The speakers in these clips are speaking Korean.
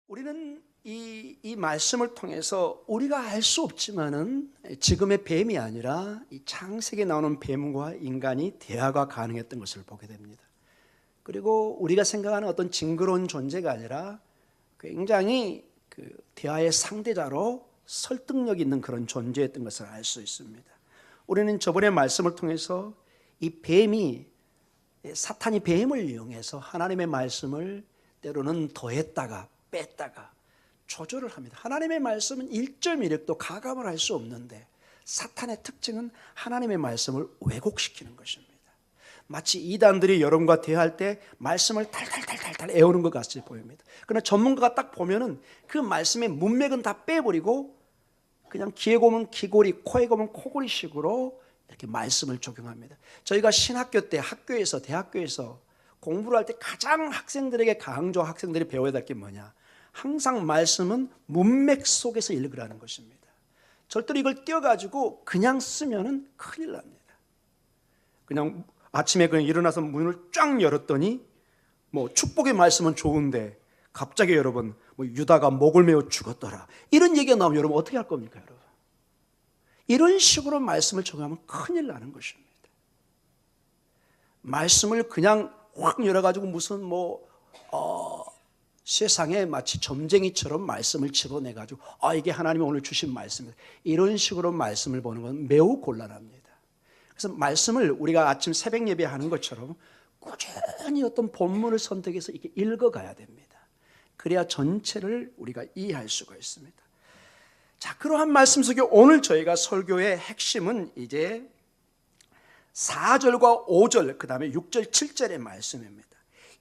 우리는 이 말씀을 통해서 우리가 알 수 없지만은 지금의 뱀이 아니라 이 창세기에 나오는 뱀과 인간이 대화가 가능했던 것을 보게 됩니다. 그리고 우리가 생각하는 어떤 징그러운 존재가 아니라 굉장히 그 대화의 상대자로 설득력 있는 그런 존재였던 것을 알 수 있습니다. 우리는 저번에 말씀을 통해서 이 뱀이 사탄이 뱀을 이용해서 하나님의 말씀을 때로는 더했다가 뺐다가 조절을 합니다. 하나님의 말씀은 1.1획도 가감을 할 수 없는데 사탄의 특징은 하나님의 말씀을 왜곡시키는 것입니다. 마치 이단들이 여러분과 대화할 때 말씀을 달달달달달 애우는 것 같이 보입니다. 그러나 전문가가 딱 보면은 그 말씀의 문맥은 다 빼버리고 그냥 귀에 고면 귀고리, 코에 고면 코고리 식으로 이렇게 말씀을 적용합니다. 저희가 신학교 때 학교에서 대학교에서 공부를 할 때 가장 학생들에게 강조 학생들이 배워야 될 게 뭐냐? 항상 말씀은 문맥 속에서 읽으라는 것입니다. 절대로 이걸 띄워가지고 그냥 쓰면은 큰일 납니다. 그냥 아침에 그냥 일어나서 문을 쫙 열었더니 뭐 축복의 말씀은 좋은데 갑자기 여러분 뭐 유다가 목을 메어 죽었더라 이런 얘기가 나오면 여러분 어떻게 할 겁니까 여러분? 이런 식으로 말씀을 적용하면 큰일 나는 것입니다. 말씀을 그냥 확 열어가지고 무슨 세상에 마치 점쟁이처럼 말씀을 집어내가지고 이게 하나님이 오늘 주신 말씀입니다. 이런 식으로 말씀을 보는 건 매우 곤란합니다. 그래서 말씀을 우리가 아침 새벽 예배하는 것처럼 꾸준히 어떤 본문을 선택해서 이렇게 읽어가야 됩니다. 그래야 전체를 우리가 이해할 수가 있습니다. 자, 그러한 말씀 속에 오늘 저희가 설교의 핵심은 이제 4절과 5절 그 다음에 6절 7절의 말씀입니다.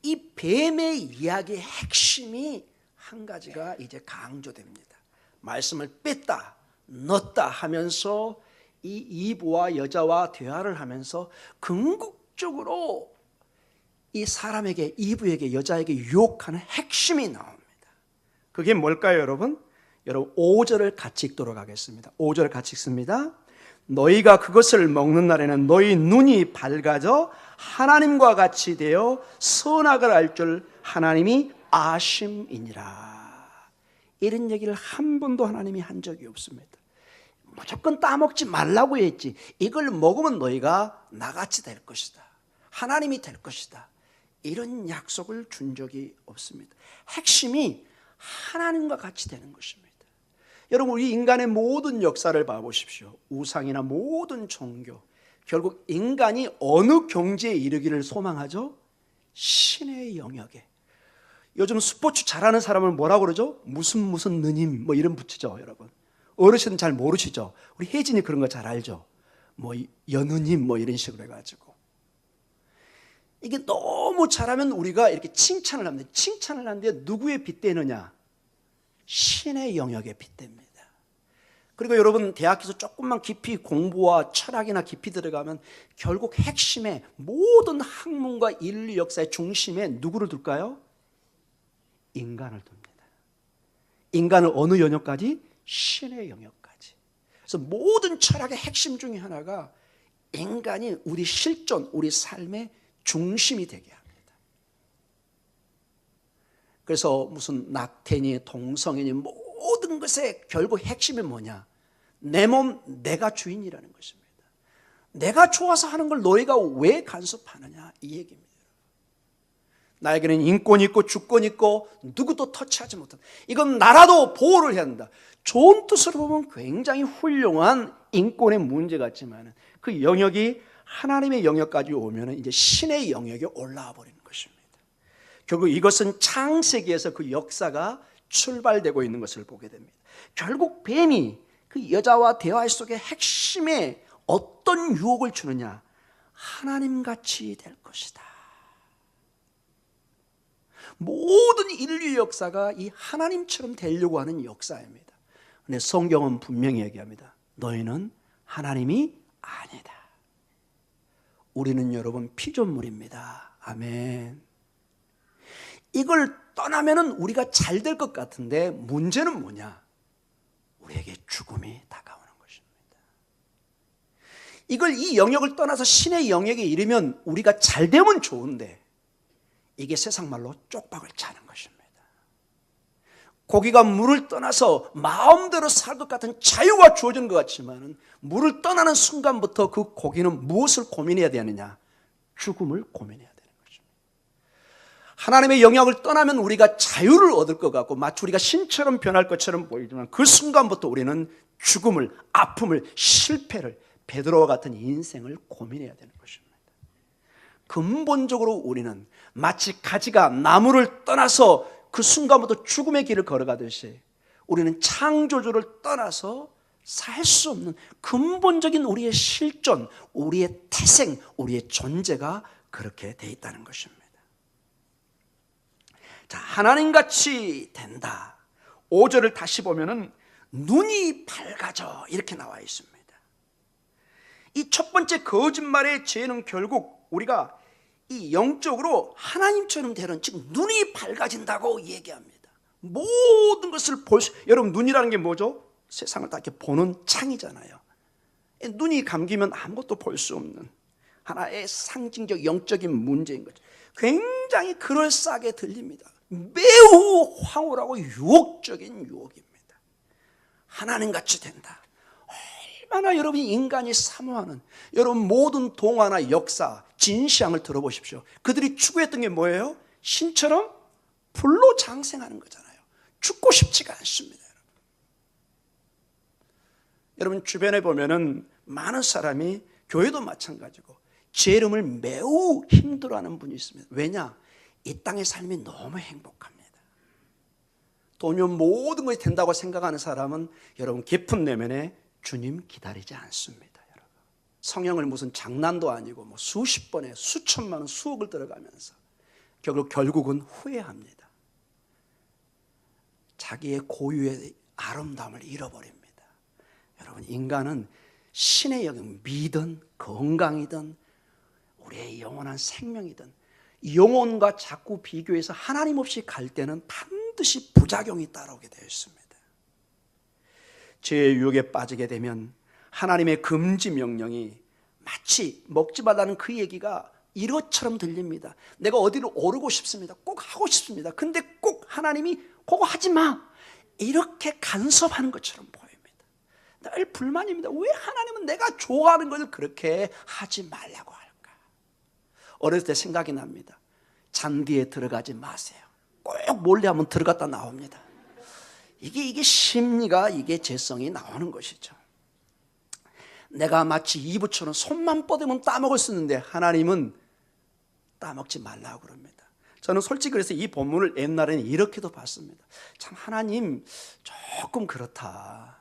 이 뱀의 이야기의 핵심이 한 가지가 이제 강조됩니다. 말씀을 뺐다 넣었다 하면서 이 이브와 여자와 대화를 하면서 궁극적으로 이 사람에게 이브에게 여자에게 유혹하는 핵심이 나옵니다. 그게 뭘까요 여러분? 여러분 5절을 같이 읽도록 하겠습니다. 5절 같이 읽습니다. 너희가 그것을 먹는 날에는 너희 눈이 밝아져 하나님과 같이 되어 선악을 알 줄 하나님이 아심이니라. 이런 얘기를 한 번도 하나님이 한 적이 없습니다. 무조건 따먹지 말라고 했지. 이걸 먹으면 너희가 나같이 될 것이다. 하나님이 될 것이다. 이런 약속을 준 적이 없습니다. 핵심이 하나님과 같이 되는 것입니다. 여러분 우리 인간의 모든 역사를 봐보십시오. 우상이나 모든 종교 결국 인간이 어느 경지에 이르기를 소망하죠? 신의 영역에. 요즘 스포츠 잘하는 사람을 뭐라고 그러죠? 무슨 느님 뭐 이름 붙이죠 여러분. 어르신은 잘 모르시죠? 우리 혜진이 그런 거 잘 알죠? 뭐 연우님 뭐 이런 식으로 해가지고 이게 너무 잘하면 우리가 이렇게 칭찬을 합니다. 칭찬을 하는데 누구에 빗대느냐? 신의 영역에 빗댑니다. 그리고 여러분 대학에서 조금만 깊이 공부와 철학이나 깊이 들어가면 결국 핵심에 모든 학문과 인류 역사의 중심에 누구를 둘까요? 인간을 둡니다. 인간을 어느 영역까지? 신의 영역까지. 그래서 모든 철학의 핵심 중에 하나가 인간이 우리 실존, 우리 삶의 중심이 되게 합니다. 그래서 무슨 낙태니 동성애니 모든 것의 결국 핵심이 뭐냐? 내 몸 내가 주인이라는 것입니다. 내가 좋아서 하는 걸 너희가 왜 간섭하느냐 이 얘기입니다. 나에게는 인권이 있고 주권이 있고 누구도 터치하지 못한다. 이건 나라도 보호를 해야 한다. 좋은 뜻으로 보면 굉장히 훌륭한 인권의 문제 같지만 그 영역이 하나님의 영역까지 오면 이제 신의 영역에 올라와 버리는 것입니다. 결국 이것은 창세기에서 그 역사가 출발되고 있는 것을 보게 됩니다. 결국 뱀이 그 여자와 대화 속의 핵심에 어떤 유혹을 주느냐? 하나님같이 될 것이다. 모든 인류 역사가 이 하나님처럼 되려고 하는 역사입니다. 그런데 성경은 분명히 얘기합니다. 너희는 하나님이 아니다. 우리는 여러분 피조물입니다. 아멘. 이걸 떠나면은 우리가 잘 될 것 같은데 문제는 뭐냐? 우리에게 죽음이 다가오는 것입니다. 이 영역을 떠나서 신의 영역에 이르면 우리가 잘 되면 좋은데 이게 세상 말로 쪽박을 차는 것입니다. 고기가 물을 떠나서 마음대로 살 것 같은 자유가 주어지는 것 같지만 물을 떠나는 순간부터 그 고기는 무엇을 고민해야 되느냐? 죽음을 고민해야 되는 것입니다. 하나님의 영역을 떠나면 우리가 자유를 얻을 것 같고 마치 우리가 신처럼 변할 것처럼 보이지만 그 순간부터 우리는 죽음을, 아픔을, 실패를, 베드로와 같은 인생을 고민해야 되는 것입니다. 근본적으로 우리는 마치 가지가 나무를 떠나서 그 순간부터 죽음의 길을 걸어가듯이 우리는 창조주를 떠나서 살 수 없는 근본적인 우리의 실존, 우리의 태생, 우리의 존재가 그렇게 돼 있다는 것입니다. 자, 하나님같이 된다. 5절을 다시 보면은 눈이 밝아져 이렇게 나와 있습니다. 이 첫 번째 거짓말의 죄는 결국 우리가 이 영적으로 하나님처럼 되는, 즉 눈이 밝아진다고 얘기합니다. 모든 것을 볼 수, 여러분 눈이라는 게 뭐죠? 세상을 다 이렇게 보는 창이잖아요. 눈이 감기면 아무것도 볼 수 없는 하나의 상징적 영적인 문제인 거죠. 굉장히 그럴싸하게 들립니다. 매우 황홀하고 유혹적인 유혹입니다. 하나님같이 된다. 얼마나 여러분이 인간이 사모하는, 여러분 모든 동화나 역사, 진시황을 들어보십시오. 그들이 추구했던 게 뭐예요? 신처럼 불로 장생하는 거잖아요. 죽고 싶지가 않습니다. 여러분 주변에 보면은 많은 사람이, 교회도 마찬가지고 죄름을 매우 힘들어하는 분이 있습니다. 왜냐? 이 땅의 삶이 너무 행복합니다. 돈이면 모든 것이 된다고 생각하는 사람은 여러분 깊은 내면에 주님 기다리지 않습니다. 여러분 성령을 무슨 장난도 아니고 뭐 수십 번에 수천만 원, 수억을 들어가면서 결국은 후회합니다. 자기의 고유의 아름다움을 잃어버립니다. 여러분 인간은 신의 영역, 미든 건강이든 우리의 영원한 생명이든 영혼과 자꾸 비교해서 하나님 없이 갈 때는 반드시 부작용이 따라오게 되어 있습니다. 죄의 유혹에 빠지게 되면 하나님의 금지 명령이 마치 먹지 말라는 그 얘기가 이것처럼 들립니다. 내가 어디로 오르고 싶습니다. 꼭 하고 싶습니다. 근데 꼭 하나님이 그거 하지 마, 이렇게 간섭하는 것처럼 보입니다. 늘 불만입니다. 왜 하나님은 내가 좋아하는 것을 그렇게 하지 말라고 할까? 어렸을 때 생각이 납니다. 잔디에 들어가지 마세요. 꼭 몰래 한번 들어갔다 나옵니다. 이게 심리가, 이게 재성이 나오는 것이죠. 내가 마치 이부처럼 손만 뻗으면 따먹을 수 있는데 하나님은 따먹지 말라고 그럽니다. 저는 솔직히 그래서 이 본문을 옛날에는 이렇게도 봤습니다. 참 하나님 조금 그렇다.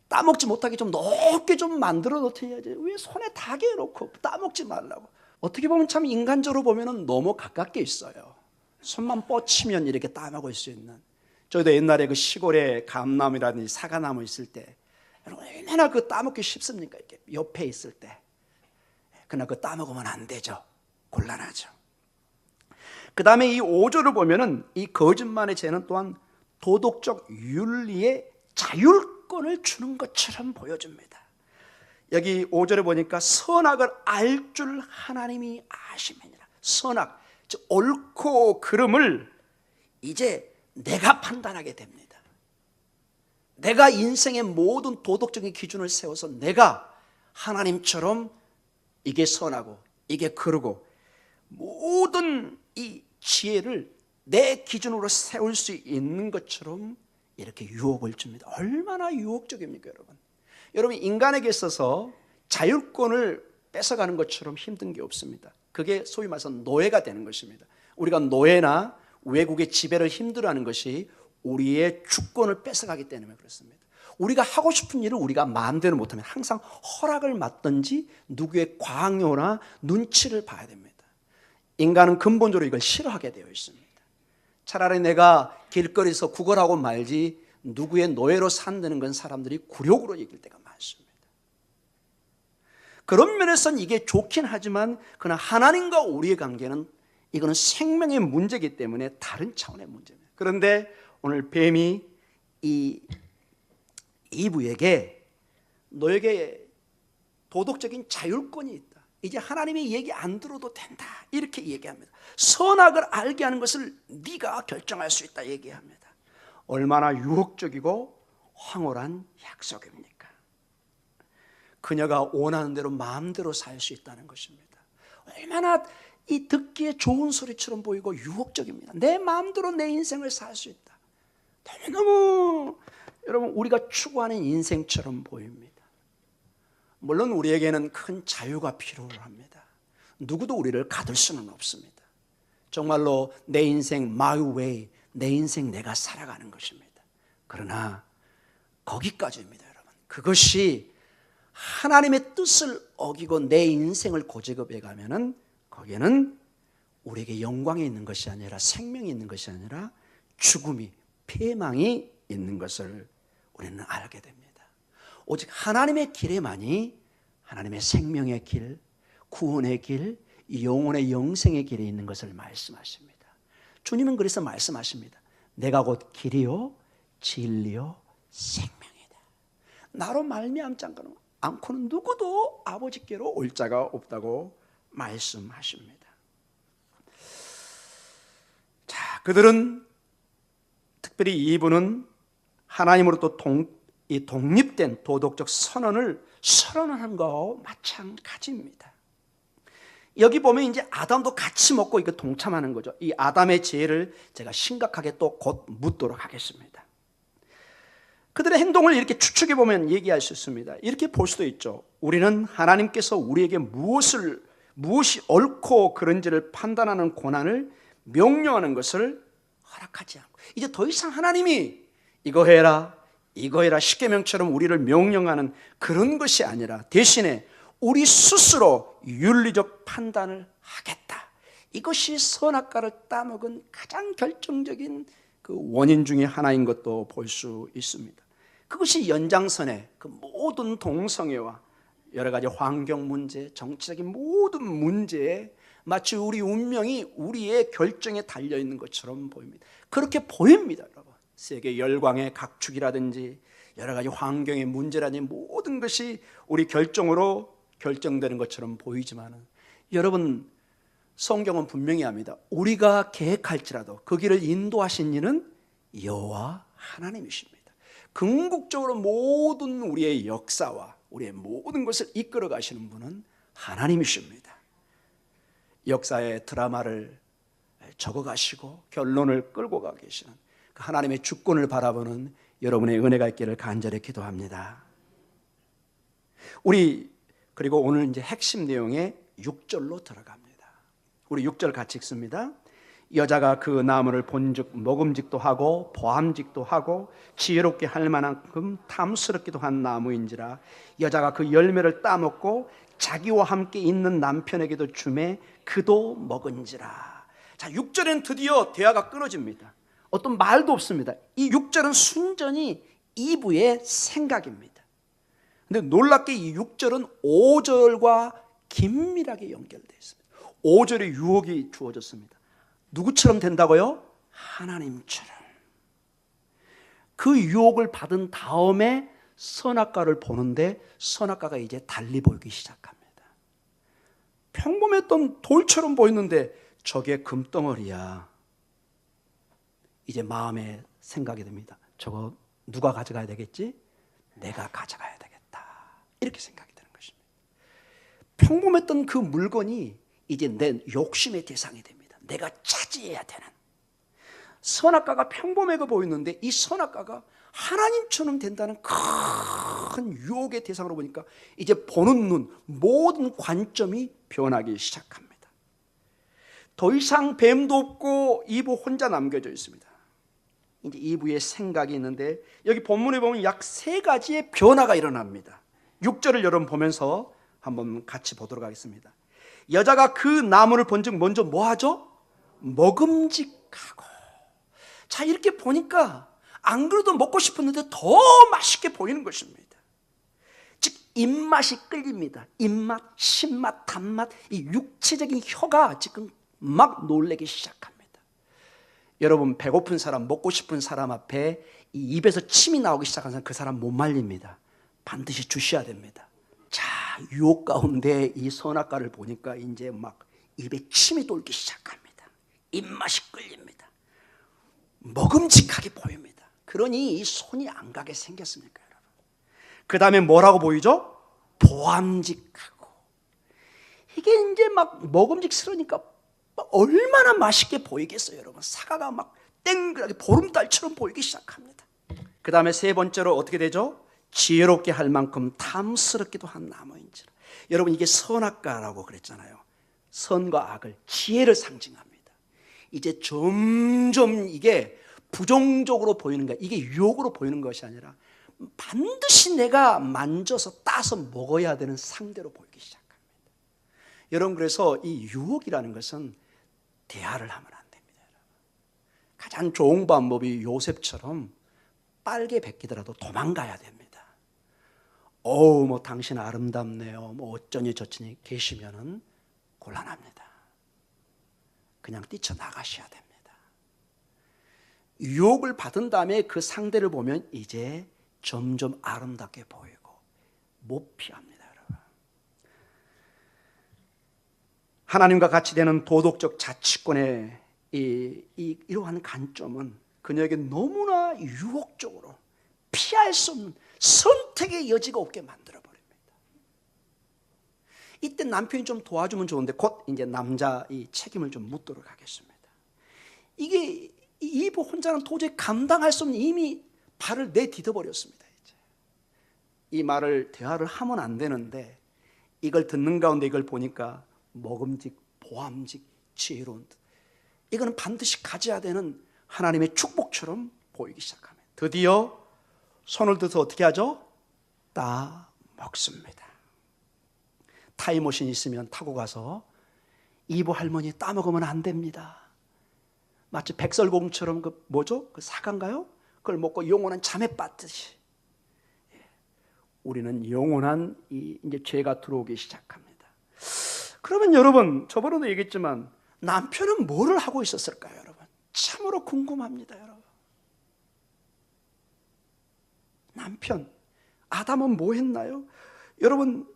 따먹지 못하게 좀 높게 좀 만들어 놓셔야지. 왜 손에 닿게 해놓고 따먹지 말라고. 어떻게 보면 참 인간적으로 보면 너무 가깝게 있어요. 손만 뻗치면 이렇게 따먹을 수 있는. 저희도 옛날에 그 시골에 감나무라든지 사과나무 있을 때 얼마나 그 따먹기 쉽습니까? 이렇게 옆에 있을 때. 그러나 그 따먹으면 안 되죠. 곤란하죠. 그 다음에 이 5절을 보면은 이 거짓말의 죄는 또한 도덕적 윤리의 자율권을 주는 것처럼 보여줍니다. 여기 5절에 보니까 선악을 알 줄 하나님이 아심이니라. 선악, 즉 옳고 그름을 이제 내가 판단하게 됩니다. 내가 인생의 모든 도덕적인 기준을 세워서 내가 하나님처럼 이게 선하고 이게 그르고 모든 이 지혜를 내 기준으로 세울 수 있는 것처럼 이렇게 유혹을 줍니다. 얼마나 유혹적입니까, 여러분? 여러분 인간에게 있어서 자율권을 뺏어가는 것처럼 힘든 게 없습니다. 그게 소위 말해서 노예가 되는 것입니다. 우리가 노예나 외국의 지배를 힘들어하는 것이 우리의 주권을 뺏어가기 때문에 그렇습니다. 우리가 하고 싶은 일을 우리가 마음대로 못하면 항상 허락을 받든지 누구의 광요나 눈치를 봐야 됩니다. 인간은 근본적으로 이걸 싫어하게 되어 있습니다. 차라리 내가 길거리에서 구걸하고 말지 누구의 노예로 산다는 건 사람들이 굴욕으로 여길 때가 많습니다. 그런 면에서는 이게 좋긴 하지만 그러나 하나님과 우리의 관계는 이거는 생명의 문제이기 때문에 다른 차원의 문제입니다. 그런데 오늘 뱀이 이 이브에게 너에게 도덕적인 자율권이 있다. 이제 하나님의 얘기 안 들어도 된다. 이렇게 얘기합니다. 선악을 알게 하는 것을 네가 결정할 수 있다 얘기합니다. 얼마나 유혹적이고 황홀한 약속입니까? 그녀가 원하는 대로 마음대로 살 수 있다는 것입니다. 얼마나 이 듣기에 좋은 소리처럼 보이고 유혹적입니다. 내 마음대로 내 인생을 살 수 있다. 너무너무 여러분 우리가 추구하는 인생처럼 보입니다. 물론 우리에게는 큰 자유가 필요합니다. 누구도 우리를 가둘 수는 없습니다. 정말로 내 인생 my way, 내 인생 내가 살아가는 것입니다. 그러나 거기까지입니다, 여러분. 그것이 하나님의 뜻을 어기고 내 인생을 고집해 가면은 거기에는 우리에게 영광이 있는 것이 아니라 생명이 있는 것이 아니라 죽음이, 패망이 있는 것을 우리는 알게 됩니다. 오직 하나님의 길에만이 하나님의 생명의 길, 구원의 길, 영혼의 영생의 길이 있는 것을 말씀하십니다. 주님은 그래서 말씀하십니다. 내가 곧 길이요 진리요 생명이다. 나로 말미암지 않고는 누구도 아버지께로 올 자가 없다고 말씀하십니다. 자, 그들은 특별히 이분은 하나님으로부터 독립된 도덕적 선언을 선언한 것과 마찬가지입니다. 여기 보면 이제 아담도 같이 먹고 이거 동참하는 거죠. 이 아담의 죄를 제가 심각하게 또 곧 묻도록 하겠습니다. 그들의 행동을 이렇게 추측해 보면 얘기할 수 있습니다. 이렇게 볼 수도 있죠. 우리는 하나님께서 우리에게 무엇이 옳고 그른지를 판단하는 권한을 명령하는 것을 허락하지 않고, 이제 더 이상 하나님이 이거 해라 십계명처럼 우리를 명령하는 그런 것이 아니라 대신에 우리 스스로 윤리적 판단을 하겠다. 이것이 선악과를 따먹은 가장 결정적인 그 원인 중에 하나인 것도 볼 수 있습니다. 그것이 연장선에 그 모든 동성애와 여러 가지 환경 문제, 정치적인 모든 문제에 마치 우리 운명이 우리의 결정에 달려 있는 것처럼 보입니다. 그렇게 보입니다, 여러분. 세계 열강의 각축이라든지 여러 가지 환경의 문제라든지 모든 것이 우리 결정으로 결정되는 것처럼 보이지만 여러분, 성경은 분명히 합니다. 우리가 계획할지라도 그 길을 인도하신 이는 여호와 하나님이십니다. 궁극적으로 모든 우리의 역사와 우리의 모든 것을 이끌어 가시는 분은 하나님이십니다. 역사의 드라마를 적어 가시고 결론을 끌고 가 계시는 그 하나님의 주권을 바라보는 여러분의 은혜가 있기를 간절히 기도합니다. 우리 그리고 오늘 이제 핵심 내용의 6절로 들어갑니다. 우리 6절 같이 읽습니다. 여자가 그 나무를 본즉 먹음직도 하고 보암직도 하고 지혜롭게 할 만큼 탐스럽기도 한 나무인지라 여자가 그 열매를 따먹고 자기와 함께 있는 남편에게도 주매 그도 먹은지라. 자, 6절에는 드디어 대화가 끊어집니다. 어떤 말도 없습니다. 이 6절은 순전히 이브의 생각입니다. 근데 놀랍게 이 6절은 5절과 긴밀하게 연결되어 있습니다. 5절에 유혹이 주어졌습니다. 누구처럼 된다고요? 하나님처럼. 그 유혹을 받은 다음에 선악과를 보는데 선악과가 이제 달리 보이기 시작합니다. 평범했던 돌처럼 보였는데 저게 금덩어리야. 이제 마음에 생각이 듭니다. 저거 누가 가져가야 되겠지? 내가 가져가야 되겠다. 이렇게 생각이 드는 것입니다. 평범했던 그 물건이 이제 내 욕심의 대상이 됩니다. 내가 차지해야 되는. 선악과가 평범해 보이는데 이 선악과가 하나님처럼 된다는 큰 유혹의 대상으로 보니까 이제 보는 눈, 모든 관점이 변하기 시작합니다. 더 이상 뱀도 없고 이브 혼자 남겨져 있습니다. 이제 이브의 생각이 있는데 여기 본문에 보면 약 3가지의 변화가 일어납니다. 6절을 여러분 보면서 한번 같이 보도록 하겠습니다. 여자가 그 나무를 본즉 먼저 뭐 하죠? 먹음직하고. 자, 이렇게 보니까 안 그래도 먹고 싶었는데 더 맛있게 보이는 것입니다. 즉 입맛이 끌립니다. 입맛, 신맛, 단맛, 이 육체적인 혀가 지금 막 놀래기 시작합니다. 여러분, 배고픈 사람, 먹고 싶은 사람 앞에 이 입에서 침이 나오기 시작한 사람, 그 사람 못 말립니다. 반드시 주셔야 됩니다. 자, 유혹 가운데 이 선악과를 보니까 이제 막 입에 침이 돌기 시작합니다. 입맛이 끌립니다. 먹음직하게 보입니다. 그러니 이 손이 안 가게 생겼습니까, 여러분? 그 다음에 뭐라고 보이죠? 보암직하고. 이게 이제 막 먹음직스러우니까 얼마나 맛있게 보이겠어요, 여러분. 사과가 막 땡그랗게 보름달처럼 보이기 시작합니다. 그 다음에 세 번째로 어떻게 되죠? 지혜롭게 할 만큼 탐스럽기도 한 나무인지라. 여러분, 이게 선악과라고 그랬잖아요. 선과 악을, 지혜를 상징합니다. 이제 점점 이게 부정적으로 보이는 거야. 이게 유혹으로 보이는 것이 아니라 반드시 내가 만져서 따서 먹어야 되는 상대로 보이기 시작합니다. 여러분, 그래서 이 유혹이라는 것은 대화를 하면 안 됩니다. 가장 좋은 방법이 요셉처럼 빨개 벗기더라도 도망가야 됩니다. 뭐 당신 아름답네요, 뭐 어쩌니 저쩌니 계시면은 곤란합니다. 그냥 뛰쳐나가셔야 됩니다. 유혹을 받은 다음에 그 상대를 보면 이제 점점 아름답게 보이고 못 피합니다, 여러분. 하나님과 같이 되는 도덕적 자치권의 이러한 관점은 그녀에게 너무나 유혹적으로 피할 수 없는 선택의 여지가 없게 만들어버립니다. 이때 남편이 좀 도와주면 좋은데 곧 이제 남자 이 책임을 좀 묻도록 하겠습니다. 이게 이브 혼자는 도저히 감당할 수 없는, 이미 발을 내디뎌 버렸습니다. 이제 이 말을 대화를 하면 안 되는데 이걸 듣는 가운데 이걸 보니까 먹음직, 보암직, 지혜로운 듯, 이거는 반드시 가져야 되는 하나님의 축복처럼 보이기 시작합니다. 드디어 손을 들어서 어떻게 하죠? 따 먹습니다. 타임머신 있으면 타고 가서 이브 할머니 따 먹으면 안 됩니다. 마치 백설공처럼 그 뭐죠? 그 사과인가요? 그걸 먹고 영원한 잠에 빠듯이 우리는 영원한 이제 죄가 들어오기 시작합니다. 그러면 여러분, 저번에도 얘기했지만 남편은 뭐를 하고 있었을까요, 여러분? 참으로 궁금합니다, 여러분. 남편, 아담은 뭐 했나요? 여러분,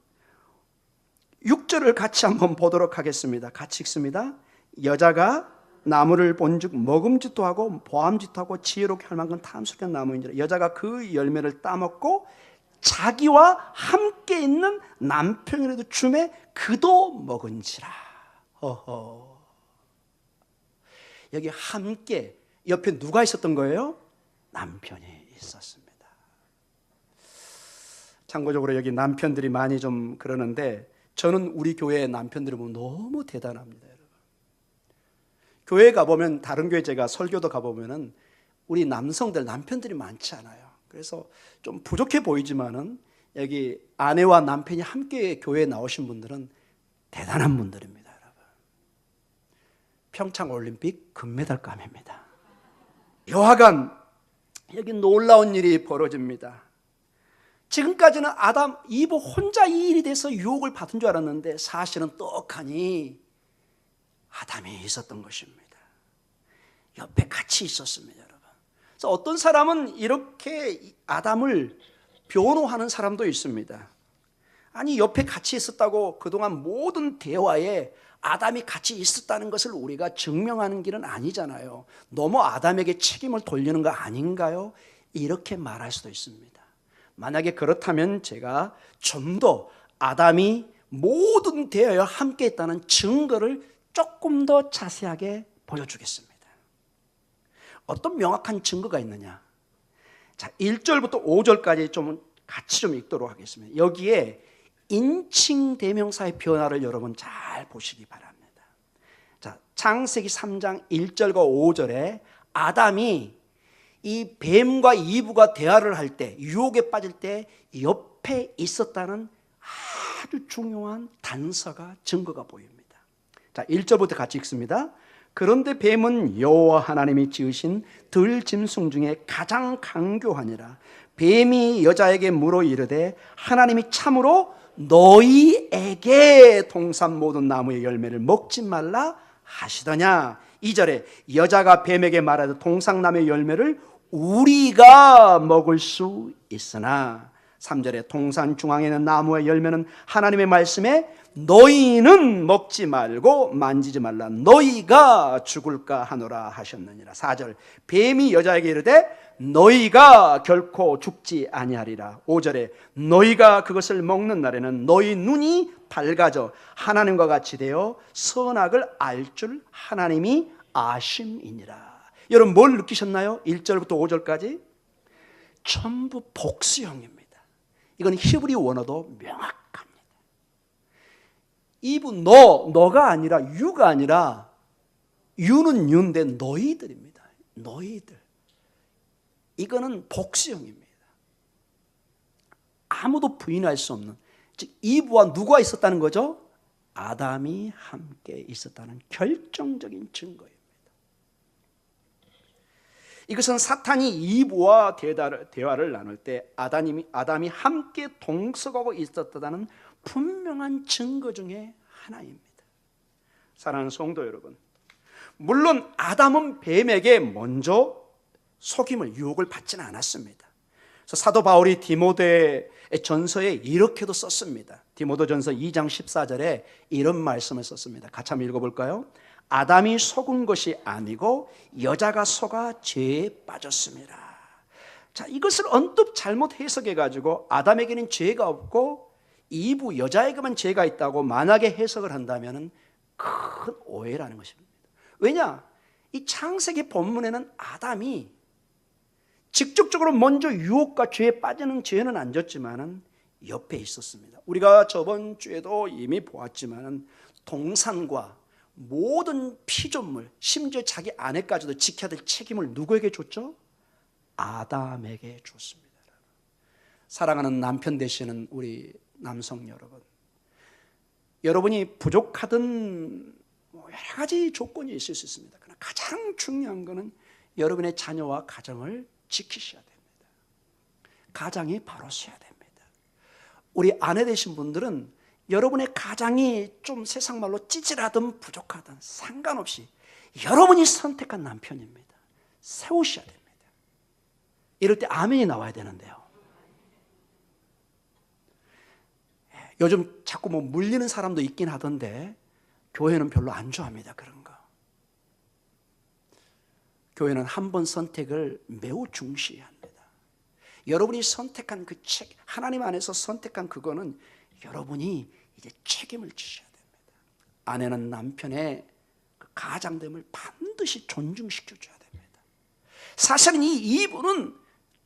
6절을 같이 한번 보도록 하겠습니다. 같이 읽습니다. 여자가 나무를 본즉 먹음직도 하고 보암직도 하고 지혜롭게 할 만큼 탐스럽게 한 나무인지라. 여자가 그 열매를 따먹고 자기와 함께 있는 남편이라도 줌에 그도 먹은지라. 여기 함께 옆에 누가 있었던 거예요? 남편이 있었습니다. 참고적으로 여기 남편들이 많이 좀 그러는데 저는 우리 교회 남편들을 보면 너무 대단합니다, 여러분. 교회 가보면, 다른 교회 제가 설교도 가보면은 우리 남성들 남편들이 많지 않아요. 그래서 좀 부족해 보이지만은 여기 아내와 남편이 함께 교회에 나오신 분들은 대단한 분들입니다, 여러분. 평창 올림픽 금메달감입니다. 여하간 여기 놀라운 일이 벌어집니다. 지금까지는 아담, 이브 혼자 이 일이 돼서 유혹을 받은 줄 알았는데 사실은 떡하니 아담이 있었던 것입니다. 옆에 같이 있었습니다, 여러분. 그래서 어떤 사람은 이렇게 아담을 변호하는 사람도 있습니다. 아니, 옆에 같이 있었다고 그동안 모든 대화에 아담이 같이 있었다는 것을 우리가 증명하는 길은 아니잖아요. 너무 아담에게 책임을 돌리는 거 아닌가요? 이렇게 말할 수도 있습니다. 만약에 그렇다면 제가 좀 더 아담이 모든 대화에 함께 있다는 증거를 조금 더 자세하게 보여주겠습니다. 어떤 명확한 증거가 있느냐? 자, 1절부터 5절까지 좀 같이 좀 읽도록 하겠습니다. 여기에 인칭 대명사의 변화를 여러분 잘 보시기 바랍니다. 자, 창세기 3장 1절과 5절에 아담이 이 뱀과 이브가 대화를 할 때, 유혹에 빠질 때 옆에 있었다는 아주 중요한 단서가, 증거가 보입니다. 자, 1절부터 같이 읽습니다. 그런데 뱀은 여호와 하나님이 지으신 들짐승 중에 가장 강교하니라. 뱀이 여자에게 물어 이르되 하나님이 참으로 너희에게 동산 모든 나무의 열매를 먹지 말라 하시더냐. 2절에 여자가 뱀에게 말하되 동산나무의 열매를 우리가 먹을 수 있으나. 3절에 동산 중앙에 있는 나무의 열매는 하나님의 말씀에 너희는 먹지 말고 만지지 말라 너희가 죽을까 하노라 하셨느니라. 4절 뱀이 여자에게 이르되 너희가 결코 죽지 아니하리라. 5절에 너희가 그것을 먹는 날에는 너희 눈이 밝아져 하나님과 같이 되어 선악을 알 줄 하나님이 아심이니라. 여러분 뭘 느끼셨나요? 1절부터 5절까지 전부 복수형입니다. 이건 히브리 원어도 명확합니다. 이브 너가 아니라 유가 아니라 유는 유인데 너희들입니다. 너희들. 이거는 복수형입니다. 아무도 부인할 수 없는, 즉 이브와 누가 있었다는 거죠? 아담이 함께 있었다는 결정적인 증거입니다. 이것은 사탄이 이브와 대화를 나눌 때 아담이 함께 동석하고 있었다는 분명한 증거 중에 하나입니다. 사랑하는 성도 여러분, 물론 아담은 뱀에게 먼저 속임을 유혹을 받지는 않았습니다. 그래서 사도 바울이 디모데 전서에 이렇게도 썼습니다. 디모데전서 2장 14절에 이런 말씀을 썼습니다. 같이 한번 읽어볼까요? 아담이 속은 것이 아니고 여자가 속아 죄에 빠졌습니다. 자, 이것을 언뜻 잘못 해석해 가지고 아담에게는 죄가 없고 이브 여자에게만 죄가 있다고 만약에 해석을 한다면 큰 오해라는 것입니다. 왜냐? 이 창세기 본문에는 아담이 직접적으로 먼저 유혹과 죄에 빠지는 죄는 안 졌지만은 옆에 있었습니다. 우리가 저번 주에도 이미 보았지만은 동산과 모든 피조물, 심지어 자기 아내까지도 지켜야 될 책임을 누구에게 줬죠? 아담에게 줬습니다. 사랑하는 남편 되시는 우리 남성 여러분, 여러분이 부족하든 여러 가지 조건이 있을 수 있습니다. 그러나 가장 중요한 것은 여러분의 자녀와 가정을 지키셔야 됩니다. 가장이 바로 서야 됩니다. 우리 아내 되신 분들은 여러분의 가장이 좀 세상 말로 찌질하든 부족하든 상관없이 여러분이 선택한 남편입니다. 세우셔야 됩니다. 이럴 때 아멘이 나와야 되는데요. 요즘 자꾸 뭐 물리는 사람도 있긴 하던데 교회는 별로 안 좋아합니다. 그런 거. 교회는 한 번 선택을 매우 중시해야 합니다. 여러분이 선택한 그 하나님 안에서 선택한 그거는 여러분이 이제 책임을 지셔야 됩니다. 아내는 남편의 그 가장됨을 반드시 존중시켜줘야 됩니다. 사실은 이 이분은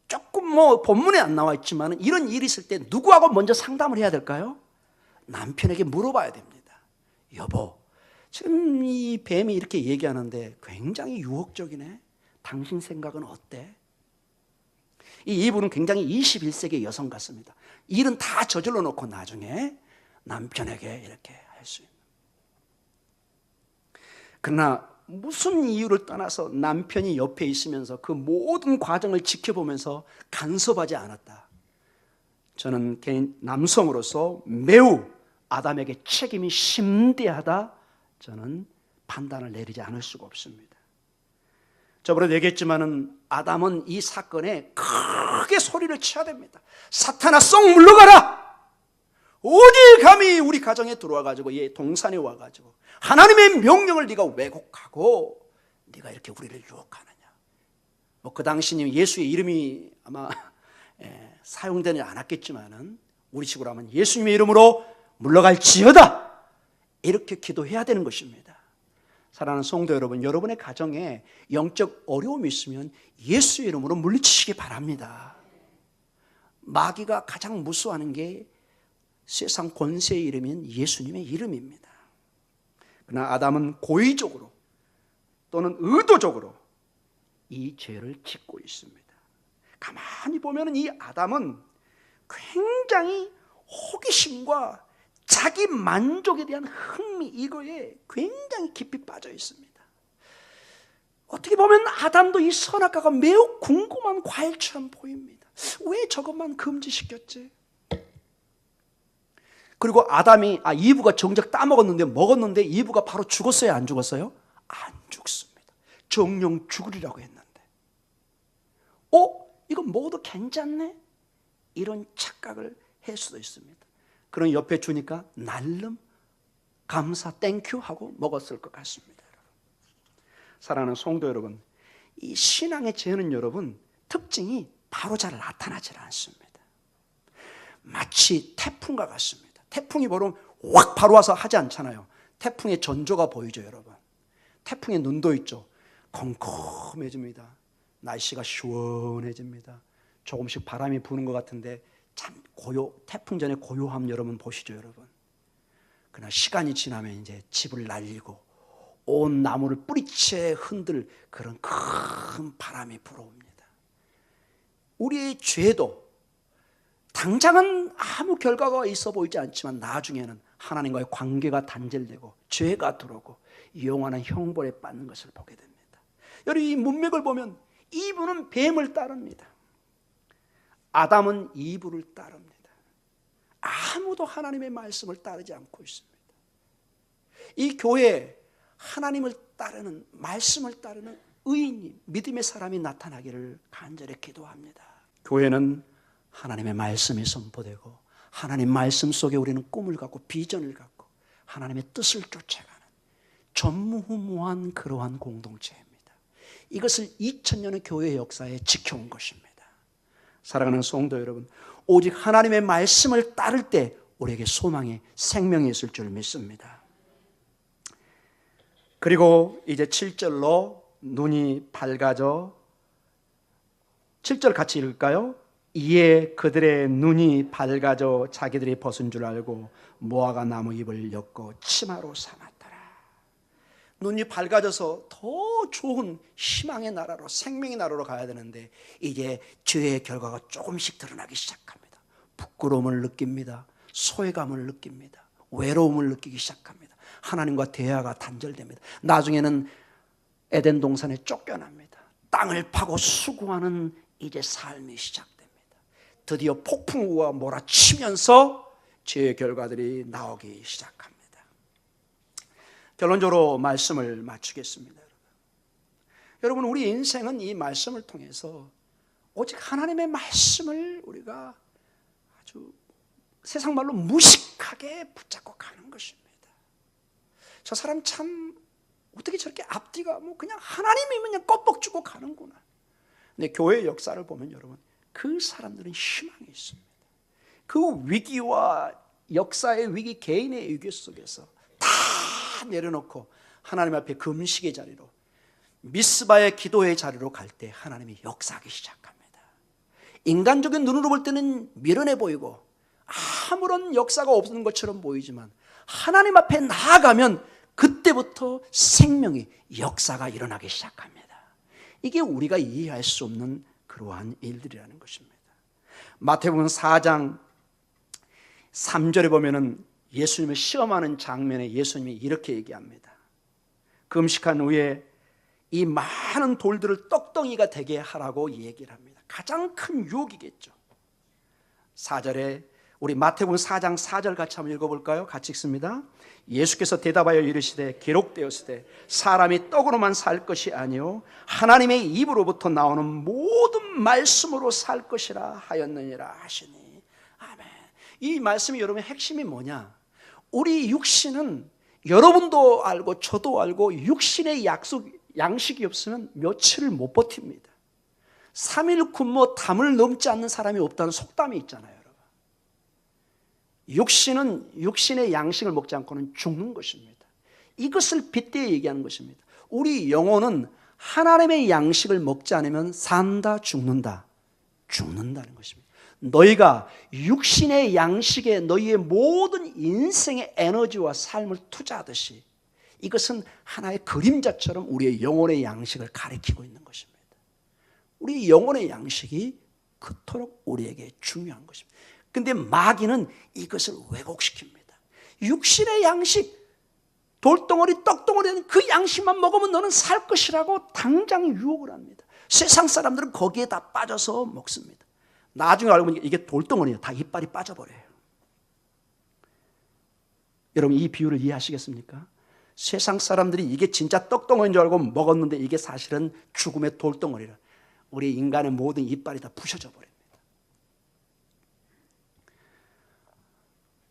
조금 뭐 본문에 안 나와 있지만 이런 일이 있을 때 누구하고 먼저 상담을 해야 될까요? 남편에게 물어봐야 됩니다. 여보, 지금 이 뱀이 이렇게 얘기하는데 굉장히 유혹적이네. 당신 생각은 어때? 이 이분은 굉장히 21세기 여성 같습니다. 일은 다 저질러 놓고 나중에 남편에게 이렇게 할 수 있는. 그러나 무슨 이유를 떠나서 남편이 옆에 있으면서 그 모든 과정을 지켜보면서 간섭하지 않았다. 저는 개인 남성으로서 매우 아담에게 책임이 심대하다, 저는 판단을 내리지 않을 수가 없습니다. 저번에 얘기했지만은 아담은 이 사건에 크게 소리를 쳐야 됩니다. 사탄아, 썩 물러가라! 어디 감히 우리 가정에 들어와가지고 이 동산에 와가지고 하나님의 명령을 네가 왜곡하고 네가 이렇게 우리를 유혹하느냐. 뭐 그 당시는 예수의 이름이 아마 사용되지 않았겠지만은 우리식으로 하면 예수님의 이름으로 물러갈지어다, 이렇게 기도해야 되는 것입니다. 사랑하는 성도 여러분, 여러분의 가정에 영적 어려움이 있으면 예수의 이름으로 물리치시기 바랍니다. 마귀가 가장 무서워하는 게 세상 권세의 이름인 예수님의 이름입니다. 그러나 아담은 고의적으로 또는 의도적으로 이 죄를 짓고 있습니다. 가만히 보면 이 아담은 굉장히 호기심과 자기 만족에 대한 흥미, 이거에 굉장히 깊이 빠져 있습니다. 어떻게 보면 아담도 이 선악과가 매우 궁금한 과일처럼 보입니다. 왜 저것만 금지시켰지? 그리고 이브가 정작 따먹었는데, 먹었는데 이브가 바로 죽었어요, 안 죽었어요? 안 죽습니다. 정령 죽으리라고 했는데, 이거 먹어도 괜찮네? 이런 착각을 할 수도 있습니다. 그런 옆에 주니까 날름 감사 땡큐 하고 먹었을 것 같습니다. 사랑하는 성도 여러분, 이 신앙의 죄는 여러분 특징이 바로 잘 나타나질 않습니다. 마치 태풍과 같습니다. 태풍이 보면 확 바로 와서 하지 않잖아요. 태풍의 전조가 보이죠, 여러분. 태풍의 눈도 있죠. 컴컴해집니다. 날씨가 시원해집니다. 조금씩 바람이 부는 것 같은데 참 태풍 전에 고요함 여러분 보시죠, 여러분. 그러나 시간이 지나면 이제 집을 날리고 온 나무를 뿌리채 흔들 그런 큰 바람이 불어옵니다. 우리의 죄도 당장은 아무 결과가 있어 보이지 않지만 나중에는 하나님과의 관계가 단절되고 죄가 들어오고 영원한 형벌에 빠는 것을 보게 됩니다. 여러분, 이 문맥을 보면 이브는 뱀을 따릅니다. 아담은 이브를 따릅니다. 아무도 하나님의 말씀을 따르지 않고 있습니다. 이 교회에 하나님을 따르는, 말씀을 따르는 의인이, 믿음의 사람이 나타나기를 간절히 기도합니다. 교회는 하나님의 말씀이 선포되고 하나님 말씀 속에 우리는 꿈을 갖고 비전을 갖고 하나님의 뜻을 쫓아가는 전무후무한 그러한 공동체입니다. 이것을 2000년의 교회의 역사에 지켜온 것입니다. 사랑하는 성도 여러분, 오직 하나님의 말씀을 따를 때 우리에게 소망의 생명이 있을 줄 믿습니다. 그리고 이제 7절로 눈이 밝아져, 7절 같이 읽을까요? 이에 그들의 눈이 밝아져 자기들이 벗은 줄 알고 무화과 나무 잎을 엮고 치마로 삼았더라. 눈이 밝아져서 더 좋은 희망의 나라로, 생명의 나라로 가야 되는데 이제 죄의 결과가 조금씩 드러나기 시작합니다. 부끄러움을 느낍니다. 소외감을 느낍니다. 외로움을 느끼기 시작합니다. 하나님과 대화가 단절됩니다. 나중에는 에덴 동산에 쫓겨납니다. 땅을 파고 수고하는 이제 삶이 시작됩니다. 드디어 폭풍우가 몰아치면서 죄의 결과들이 나오기 시작합니다. 결론적으로 말씀을 마치겠습니다. 여러분, 우리 인생은 이 말씀을 통해서 오직 하나님의 말씀을 우리가 아주 세상 말로 무식하게 붙잡고 가는 것입니다. 저 사람 참 어떻게 저렇게 앞뒤가 그냥 하나님이 그냥 껌뻑 주고 가는구나. 근데 교회의 역사를 보면 여러분, 그 사람들은 희망이 있습니다. 그 위기와 역사의 위기, 개인의 위기 속에서 다 내려놓고 하나님 앞에 금식의 자리로, 미스바의 기도의 자리로 갈 때 하나님이 역사하기 시작합니다. 인간적인 눈으로 볼 때는 미련해 보이고 아무런 역사가 없는 것처럼 보이지만 하나님 앞에 나아가면 그때부터 생명이, 역사가 일어나기 시작합니다. 이게 우리가 이해할 수 없는 그러한 일들이라는 것입니다. 마태복음 4장 3절에 보면은 예수님을 시험하는 장면에 예수님이 이렇게 얘기합니다. 금식한 후에 이 많은 돌들을 떡덩이가 되게 하라고 얘기를 합니다. 가장 큰 유혹이겠죠. 4절에 우리 마태복음 4장 4절 같이 한번 읽어볼까요? 같이 읽습니다. 예수께서 대답하여 이르시되 기록되었으되 사람이 떡으로만 살 것이 아니요 하나님의 입으로부터 나오는 모든 말씀으로 살 것이라 하였느니라 하시니. 아멘. 이 말씀이 여러분의 핵심이 뭐냐? 우리 육신은 여러분도 알고 저도 알고 육신의 양식이 없으면 며칠을 못 버팁니다. 3일 굶어 담을 넘지 않는 사람이 없다는 속담이 있잖아요. 육신은 육신의 양식을 먹지 않고는 죽는 것입니다. 이것을 빗대어 얘기하는 것입니다. 우리 영혼은 하나님의 양식을 먹지 않으면 산다, 죽는다. 죽는다는 것입니다. 너희가 육신의 양식에 너희의 모든 인생의 에너지와 삶을 투자하듯이 이것은 하나의 그림자처럼 우리의 영혼의 양식을 가리키고 있는 것입니다. 우리 영혼의 양식이 그토록 우리에게 중요한 것입니다. 근데 마귀는 이것을 왜곡시킵니다. 육신의 양식, 돌덩어리, 떡덩어리는 그 양식만 먹으면 너는 살 것이라고 당장 유혹을 합니다. 세상 사람들은 거기에 다 빠져서 먹습니다. 나중에 알고 보니까 이게 돌덩어리예요. 다 이빨이 빠져버려요. 여러분, 이 비유를 이해하시겠습니까? 세상 사람들이 이게 진짜 떡덩어리인 줄 알고 먹었는데 이게 사실은 죽음의 돌덩어리라. 우리 인간의 모든 이빨이 다 부셔져 버립니다.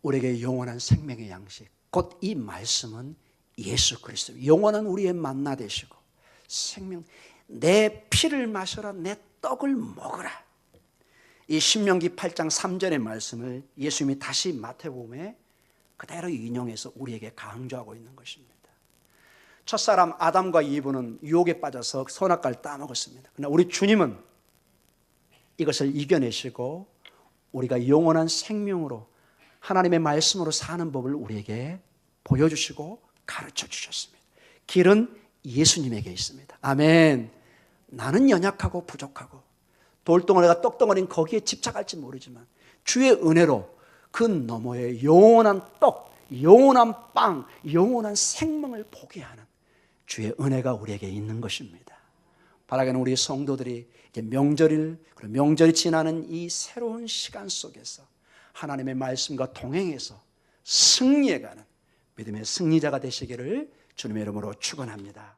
우리에게 영원한 생명의 양식, 곧 이 말씀은 예수 그리스도, 영원한 우리의 만나 되시고 생명, 내 피를 마셔라, 내 떡을 먹으라. 이 신명기 8장 3절의 말씀을 예수님이 다시 마태복음에 그대로 인용해서 우리에게 강조하고 있는 것입니다. 첫사람 아담과 이브는 유혹에 빠져서 선악과를 따먹었습니다. 그러나 우리 주님은 이것을 이겨내시고 우리가 영원한 생명으로 하나님의 말씀으로 사는 법을 우리에게 보여주시고 가르쳐 주셨습니다. 길은 예수님에게 있습니다. 아멘. 나는 연약하고 부족하고 돌덩어리가 떡덩어리는 거기에 집착할지 모르지만 주의 은혜로 그 너머에 영원한 떡, 영원한 빵, 영원한 생명을 보게 하는 주의 은혜가 우리에게 있는 것입니다. 바라기는 우리 성도들이 이제 명절이 지나는 이 새로운 시간 속에서 하나님의 말씀과 동행해서 승리해가는 믿음의 승리자가 되시기를 주님의 이름으로 축원합니다.